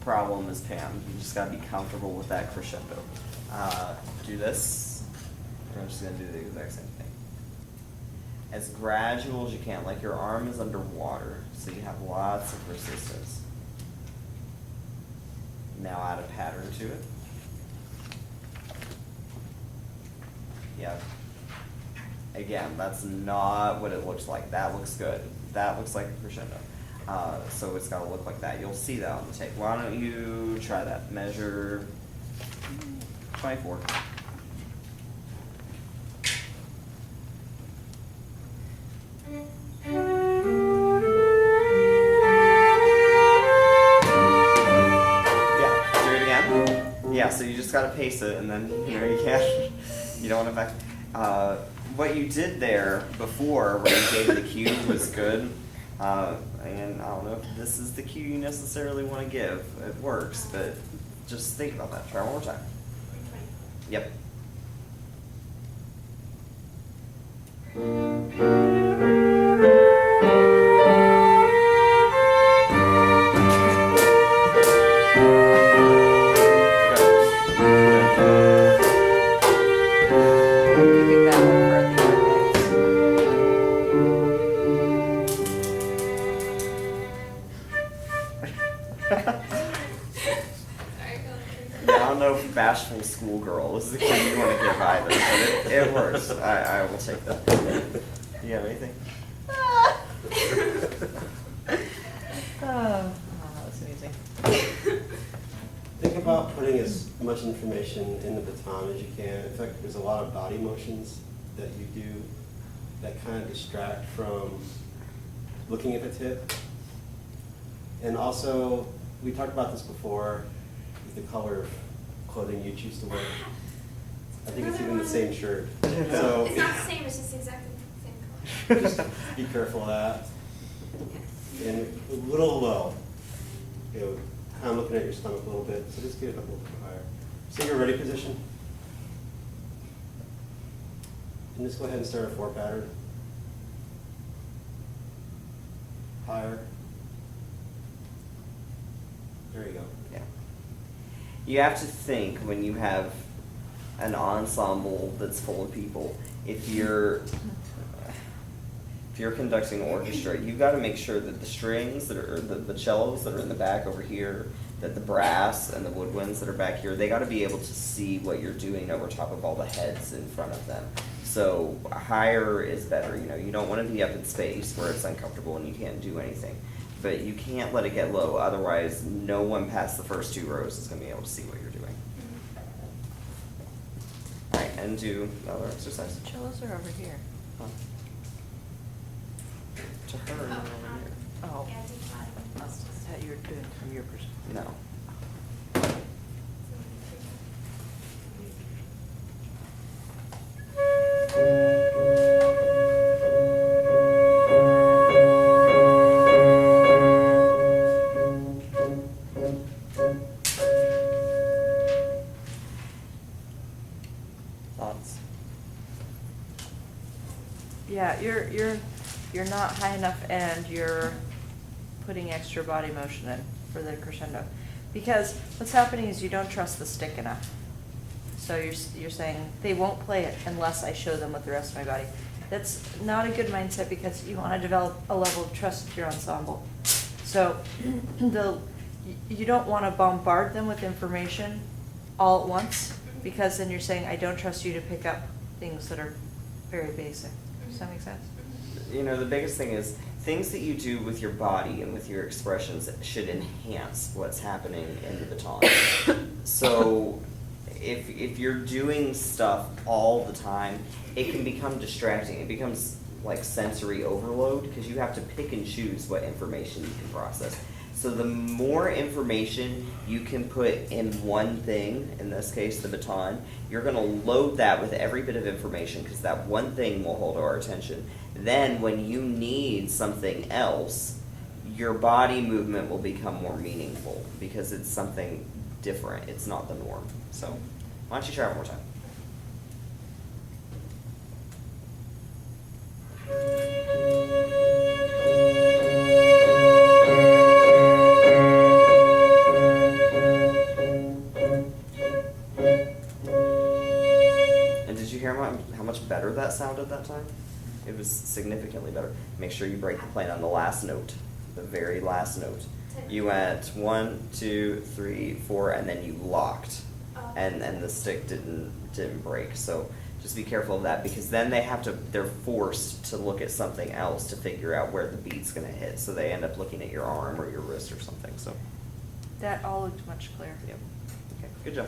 problem as Pam. You just gotta be comfortable with that crescendo. Do this. We're just gonna do the exact same thing. As gradual as you can, like your arm is underwater, so you have lots of resistance. Now add a pattern to it. Yep. Again, that's not what it looks like. That looks good. That looks like a crescendo. So it's got to look like that. You'll see that on the tape. Why don't you try that? Measure 24. Yeah, do it again. Yeah, so you just got to pace it, and then you can't. You don't want to back. What you did there before, when you gave the cue, was good. And I don't know if this is the cue you necessarily want to give. It works, but just think about that. Try one more time. Yep. Bashful schoolgirl is the key you want to give either, but it works. I will take that. You have anything? Oh, that's amazing. Think about putting as much information in the baton as you can. In fact, there's a lot of body motions that you do that kind of distract from looking at the tip. And also, we talked about this before, the color of clothing you choose to wear. I think it's even the same shirt. So It's not the same, it's just exactly the same color. just be careful of that. And a little low. You know, kind of looking at your stomach a little bit. So just get it up a little bit higher. So your ready position. And just go ahead and start a 4 pattern. Higher. There you go. Yeah. You have to think when you have an ensemble that's full of people, if you're conducting an orchestra, you've got to make sure that the strings that are, the cellos that are in the back over here, that the brass and the woodwinds that are back here, they got to be able to see what you're doing over top of all the heads in front of them. So higher is better. You know, you don't want to be up in space where it's uncomfortable and you can't do anything. But you can't let it get low, otherwise no one past the first 2 rows is going to be able to see what you're doing. All right, and do another exercise. The cellos are over here. Huh. To her, Oh, over here. Oh, Yeah, do five. I thought you were doing it from your perspective. No. Thoughts? Yeah, you're not high enough and you're putting extra body motion in for the crescendo. Because what's happening is you don't trust the stick enough. So you're saying they won't play it unless I show them with the rest of my body. That's not a good mindset because you want to develop a level of trust with your ensemble. So you don't want to bombard them with information all at once because then you're saying I don't trust you to pick up things that are very basic. Does that make sense? You know, the biggest thing is things that you do with your body and with your expressions should enhance what's happening in the baton. So if you're doing stuff all the time, it can become distracting. It becomes like sensory overload because you have to pick and choose what information you can process. So the more information you can put in one thing, in this case the baton, you're going to load that with every bit of information because that one thing will hold our attention. Then when you need something else, your body movement will become more meaningful because it's something different. It's not the norm. So why don't you try it one more time? better that sounded that time. It was significantly better. Make sure you break the plane on the last note, the very last note. You went 1, 2, 3, 4, and then you locked, Oh. and the stick didn't break. So just be careful of that, because then they're forced to look at something else to figure out where the beat's gonna hit. So they end up looking at your arm or your wrist or something. So That all looked much clearer. yeah, okay, good job.